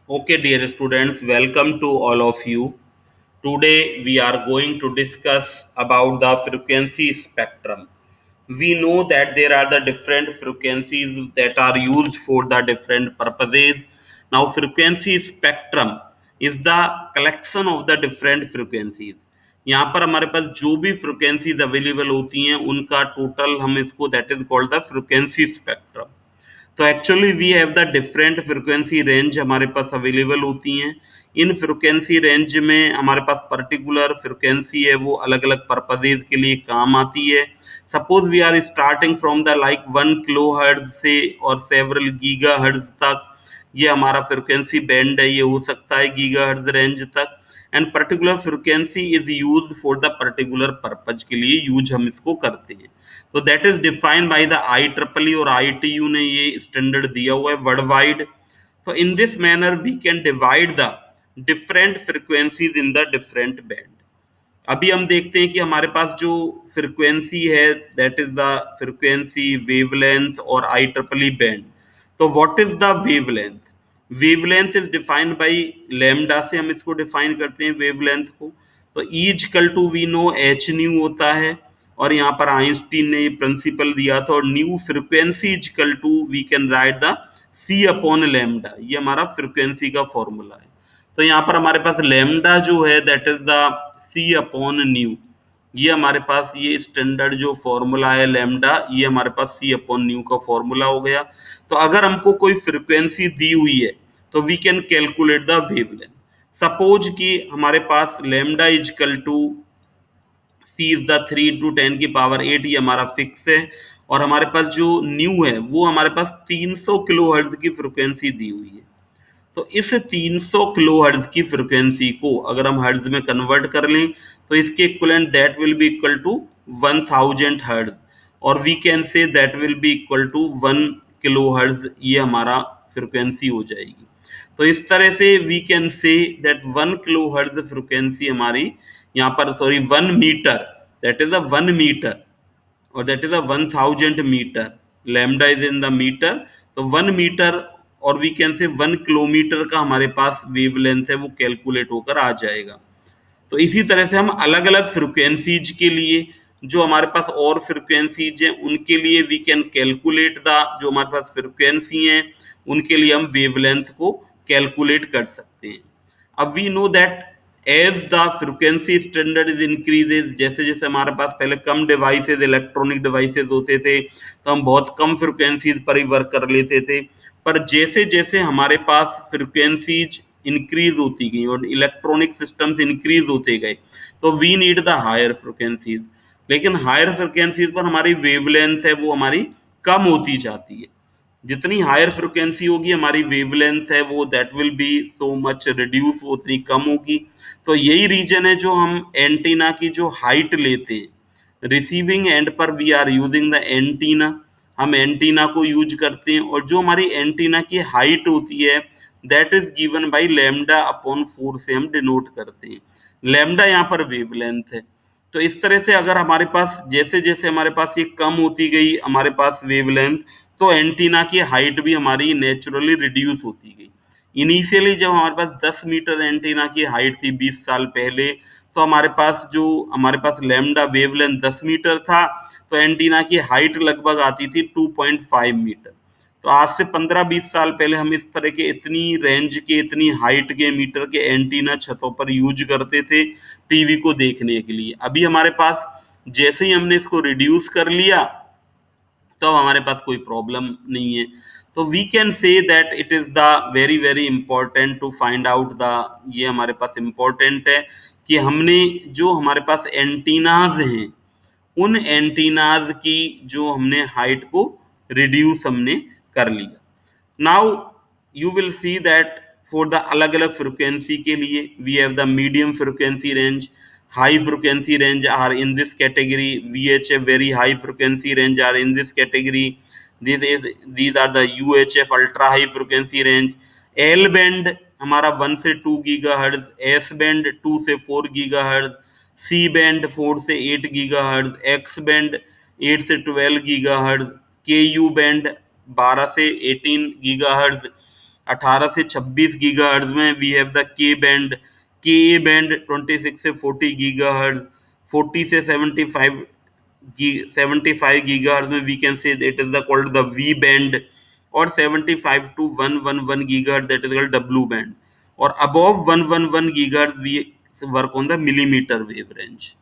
Okay, dear students, welcome to all of you. Today we are going to discuss about the frequency spectrum. We know that there are the different frequencies that are used for the different purposes. Now, frequency spectrum is the collection of the different frequencies. यहाँ पर हमारे पास जो भी frequencies available होती हैं उनका total हम इसको that is called the frequency spectrum. तो actually we have the different frequency range हमारे पास अवेलेबल होती हैं. इन फ्रिक्वेंसी रेंज में हमारे पास पर्टिकुलर फ्रिक्वेंसी है वो अलग अलग पर्पजेज के लिए काम आती है. Suppose we are starting from the like 1 kilo hertz से और सेवरल गीगा हर्ट्ज तक. ये हमारा फ्रिक्वेंसी बैंड है, ये हो सकता है गीगा हर्ट्ज रेंज तक. And particular frequency is use for the particular purpose के लिए यूज हम इसको करते हैं. तो that is defined by the IEEE और ITU ने ये स्टैंडर्ड दिया हुआ है वर्ल्ड वाइड. तो in this manner we can divide the different frequencies in the different band. अभी हम देखते हैं कि हमारे पास जो फ्रिक्वेंसी है that is the frequency wavelength और IEEE बैंड. तो what is the wavelength? Wavelength is defined by lambda से हम इसको डिफाइन करते हैं वेवलेंथ को. तो E equal to we know h nu होता है और यहाँ पर आइंस्टीन ने ये प्रिंसिपल दिया था. और nu frequency equal to we can write the c upon lambda. ये हमारा फ्रिक्वेंसी का फॉर्मूला है. तो यहाँ पर हमारे पास लैम्डा जो है that is the c upon nu. ये हमारे पास ये स्टैंडर्ड जो फॉर्मूला है लैम्डा, ये हमारे पास सी अपॉन न्यू का फॉर्मूला हो गया. तो अगर हमको कोई फ्रिक्वेंसी दी हुई है तो we can calculate the wavelength. Suppose कि हमारे पास lambda equal to c is the 3 × 10⁸ ये हमारा फिक्स है. और हमारे पास जो न्यू है वो हमारे पास 300 किलो हर्ट्ज की फ्रिक्वेंसी दी हुई है. तो इस 300 किलो हर्ट्ज की फ्रिक्वेंसी को अगर हम हर्ट्ज में कन्वर्ट कर लें तो इसके equivalent that will be equal to 1000 hertz. और we can say that will be equal to 1 kilo hertz. ये हमारा फ्रिक्वेंसी हो जाएगी. तो इस तरह से we can say that 1 kilo hertz frequency हमारी यहाँ पर sorry 1 metre that is a 1 metre और that is a 1000 metre. Lambda is in the metre. तो 1 मीटर और वी कैन से 1 किलोमीटर का हमारे पास वेवलेंथ है वो कैलकुलेट होकर आ जाएगा. तो इसी तरह से हम अलग अलग फ्रिक्वेंसीज के लिए जो हमारे पास और फ्रिक्वेंसीज हैं उनके लिए वी कैन कैलकुलेट द जो हमारे पास फ्रिक्वेंसी हैं उनके लिए हम वेवलेंथ को कैलकुलेट कर सकते हैं. अब we know that as the frequency standard is increases, जैसे जैसे हमारे पास पहले कम डिवाइसेज इलेक्ट्रॉनिक डिवाइसेज होते थे तो हम बहुत कम फ्रिक्वेंसीज पर ही वर्क कर लेते थे. पर जैसे जैसे हमारे पास फ्रिक्वेंसीज इंक्रीज होती गई और इलेक्ट्रॉनिक सिस्टम्स इंक्रीज होते गए तो we need the higher frequencies. लेकिन हायर फ्रिक्वेंसीज पर हमारी वेवलेंथ है वो हमारी कम होती जाती है. जितनी हायर फ्रिक्वेंसी होगी हमारी वेवलेंथ है वो that will B so much reduce, वो उतनी कम होगी. तो यही रीजन है जो हम एंटीना की जो हाइट लेते हैं रिसीविंग एंड पर we are using the antenna. हम एंटीना को यूज करते हैं और जो हमारी एंटीना की हाइट होती है that is given by lambda upon 4 से हम डिनोट करते हैं. लैम्डा यहाँ पर वेवलेंथ है. तो इस तरह से अगर हमारे पास जैसे जैसे हमारे पास ये कम होती गई हमारे पास वेवलेंथ तो एंटीना की हाइट भी हमारी नेचुरली रिड्यूस होती गई. इनिशियली जब हमारे पास 10 मीटर एंटीना की हाइट थी 20 साल पहले तो हमारे पास लैम्डा वेवलेंथ 10 मीटर था. तो एंटीना की हाइट लगभग आती थी 2.5 मीटर. तो आज से 15-20 साल पहले हम इस तरह के इतनी रेंज के इतनी हाइट के मीटर के एंटीना छतों पर यूज करते थे टीवी को देखने के लिए. अभी हमारे पास जैसे ही हमने इसको रिड्यूस कर लिया तो हमारे पास कोई प्रॉब्लम नहीं है. तो we can say that it is the very very important to find out the, ये हमारे पास इंपॉर्टेंट है कि हमने जो हमारे पास एंटीनाज हैं उन एंटीनाज की जो हमने हाइट को रिड्यूस हमने कर लिया. Now you will see that for the अलग अलग फ्रिक्वेंसी के लिए we have the medium frequency range, high frequency range are in this category. VHF very high frequency range are in this category. These are the UHF ultra high frequency range. L band हमारा 1 से 2 gigahertz, S band 2 से 4 gigahertz, C band 4 से 8 gigahertz, X band 8 से 12 gigahertz, KU band 12 से 18 gigahertz, 18 से 26 gigahertz में we have the K band, के A band 26 से 40 गीगाहर्ट्ज, 40 से 75 गीगाहर्ट्ज में we can say it is the called the V band, और 75 to 111 gigahertz that is called W band, और above 111 gigahertz we work on the millimetre wave range.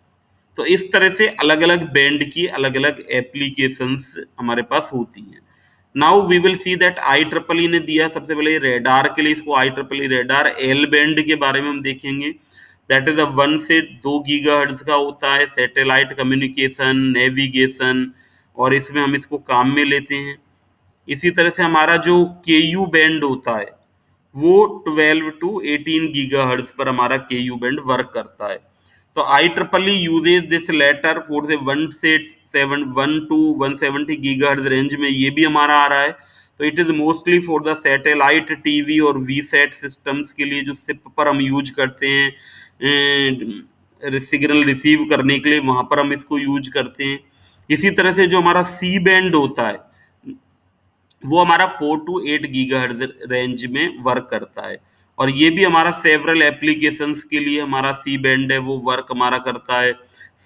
तो इस तरह से अलग अलग बैंड की अलग अलग एप्लीकेशंस हमारे पास होती हैं। Now we will see that I triple E ने दिया सबसे पहले रेडार के लिए, इसको I triple E radar L band के बारे में हम देखेंगे। दैट इज 1 से 2 गीगाहर्ट्ज का होता है, सैटेलाइट कम्युनिकेशन, नेविगेशन, और इसमें हम इसको काम में लेते हैं। इसी तरह से हमारा जो के यू बैंड होता है वो 12 टू 18 गीगाहर्ट्ज पर हमारा के यू बैंड वर्क करता है। तो I triple E uses this letter for से 1 टू 170 गीगाहर्ट्ज रेंज में ये भी हमारा आ रहा है। तो it is mostly for the satellite TV और वीसैट सिस्टम्स के लिए, जो सिप पर हम यूज करते हैं सिग्नल रिसीव करने के लिए, वहां पर हम इसको यूज करते हैं। इसी तरह से जो हमारा सी बैंड होता है वो हमारा 4 टू 8 गीगाहर्ट्ज रेंज में वर्क करता है, और ये भी हमारा सेवरल एप्लीकेशंस के लिए हमारा सी बैंड है वो वर्क हमारा करता है।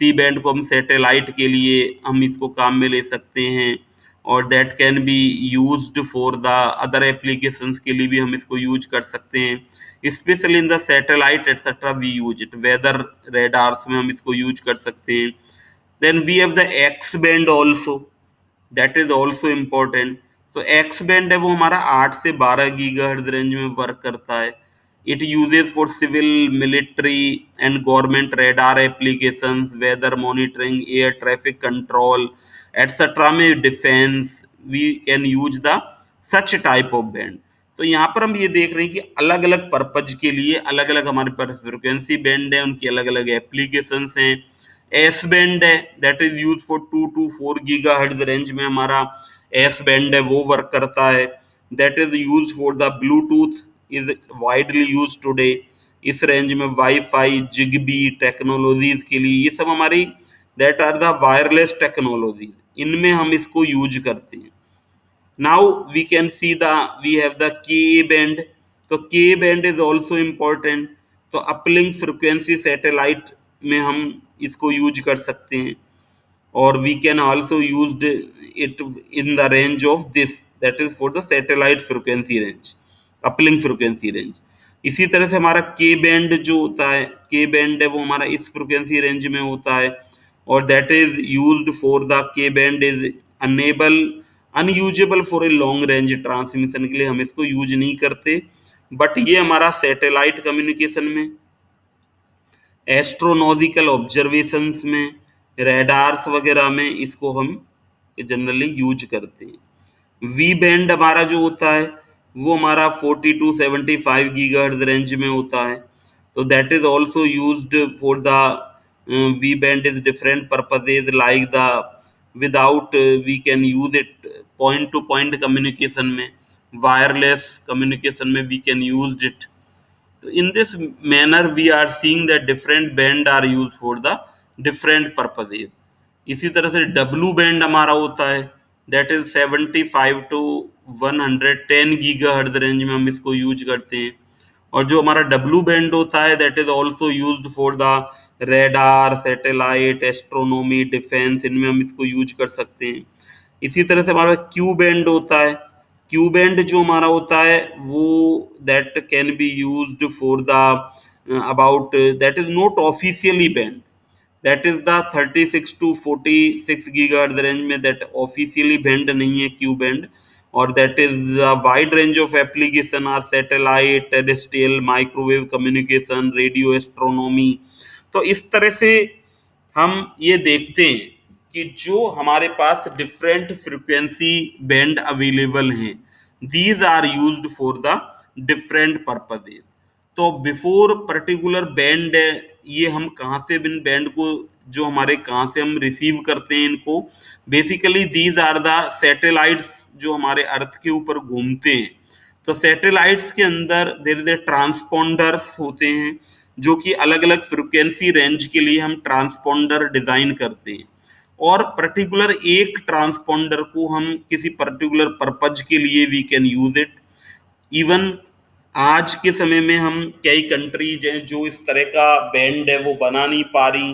सी बैंड को हम सैटेलाइट के लिए हम इसको काम में ले सकते हैं, और that can be used for the other applications के लिए भी हम इसको यूज कर सकते हैं। Specially in the satellite etcetera we use it, weather radars में हम इसको यूज कर सकते हैं। Then we have the X band also, that is also important. तो एक्स बैंड है वो हमारा 8 से 12 गीगाहर्ट्ज रेंज में वर्क करता है। It uses for civil, military and government radar applications, weather monitoring, air traffic control etcetera में, defence, we can use the such type of band. तो यहाँ पर हम ये देख रहे हैं कि अलग अलग पर्पज के लिए अलग अलग हमारे पास फ्रिक्वेंसी बैंड है, उनकी अलग अलग एप्लीकेशंस हैं। एस बैंड है that is use for 2 to 4 gigahertz range में हमारा एस बैंड है वो वर्क करता है। That is use for the Bluetooth, is widely use today. इस रेंज में वाईफाई, जिगबी टेक्नोलॉजीज के लिए, ये सब हमारी that are the wireless technology, इनमें हम इसको यूज करते हैं। now we can see the we have the ka band। तो के बैंड इज ऑल्सो इम्पोर्टेंट। तो अपलिंक फ्रिक्वेंसी सैटेलाइट में हम इसको यूज कर सकते हैं, और we can also use it in the range of this, that is for the satellite frequency range, uplink frequency range। इसी तरह से हमारा के बैंड जो होता है, के बैंड है वो हमारा इस फ्रिक्वेंसी रेंज में होता है, और that is used for the K band is enable unusable for a long range transmission के लिए हम इसको यूज नहीं करते, बट ये हमारा सैटेलाइट कम्युनिकेशन में, एस्ट्रोनॉजिकल ऑब्जर्वेशंस में, रेडार्स वगैरह में इसको हम जनरली यूज करते हैं। वी बैंड हमारा जो होता है वो हमारा 40 टू 75 गीगाहर्ट्ज रेंज में होता है। तो that is also used for the V band is different purposes like the without we can use it point to point communication में, वायरलेस कम्युनिकेशन में we can use it. So in this manner we are seeing that different band are used for the different purposes। इसी तरह से W band हमारा होता है, that is 75 to 110 gigahertz range में हम इसको यूज करते हैं। और जो हमारा W बैंड होता है that is also used for the radar, satellite, astronomy, defence, इनमें हम इसको यूज कर सकते हैं। इसी तरह से हमारा क्यू बैंड होता है। क्यू बैंड जो हमारा होता है वो that can be used for the about that is not officially band, that is the 36 to 46 gigahertz range में, दैट ऑफिशियली बैंड नहीं है क्यू बैंड, और that is a wide range of application are satellite, terrestrial, microwave communication, radio astronomy. तो इस तरह से हम ये देखते हैं कि जो हमारे पास डिफरेंट फ्रिक्वेंसी बैंड अवेलेबल हैं, these are used for the different purposes. तो बिफोर पर्टिकुलर बैंड ये हम कहाँ से इन बैंड को जो हमारे कहाँ से हम रिसीव करते हैं इनको, basically these are the satellites जो हमारे अर्थ के ऊपर घूमते हैं। तो सैटेलाइट्स के अंदर देयर इज ट्रांसपोंडर्स होते हैं जो कि अलग अलग फ्रिक्वेंसी रेंज के लिए हम ट्रांसपोंडर डिजाइन करते हैं, और पर्टिकुलर एक ट्रांसपोंडर को हम किसी पर्टिकुलर पर्पज के लिए we can use it. Even आज के समय में हम कई कंट्रीज हैं जो इस तरह का बैंड है वो बना नहीं पा रही,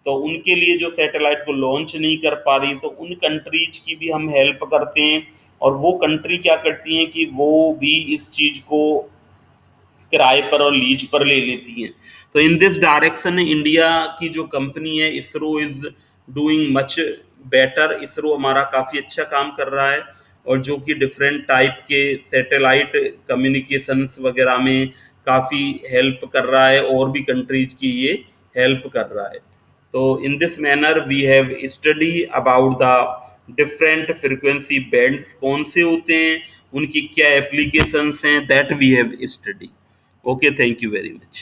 तो उनके लिए जो सैटेलाइट को लॉन्च नहीं कर पा रही, तो उन कंट्रीज की भी हम हेल्प करते हैं। और वो कंट्री क्या करती हैं कि वो भी इस चीज को किराए पर और लीज पर ले लेती हैं। तो इन दिस डायरेक्शन इंडिया की जो कंपनी है ISRO is doing much better. ISRO हमारा काफ़ी अच्छा काम कर रहा है, और जो कि डिफरेंट टाइप के सैटेलाइट कम्युनिकेशंस वगैरह में काफ़ी हेल्प कर रहा है, और भी कंट्रीज की ये हेल्प कर रहा है। तो in this manner we have study about the different frequency bands कौन से होते हैं, उनकी क्या एप्लीकेशंस हैं, that we have study. Okay, thank you very much.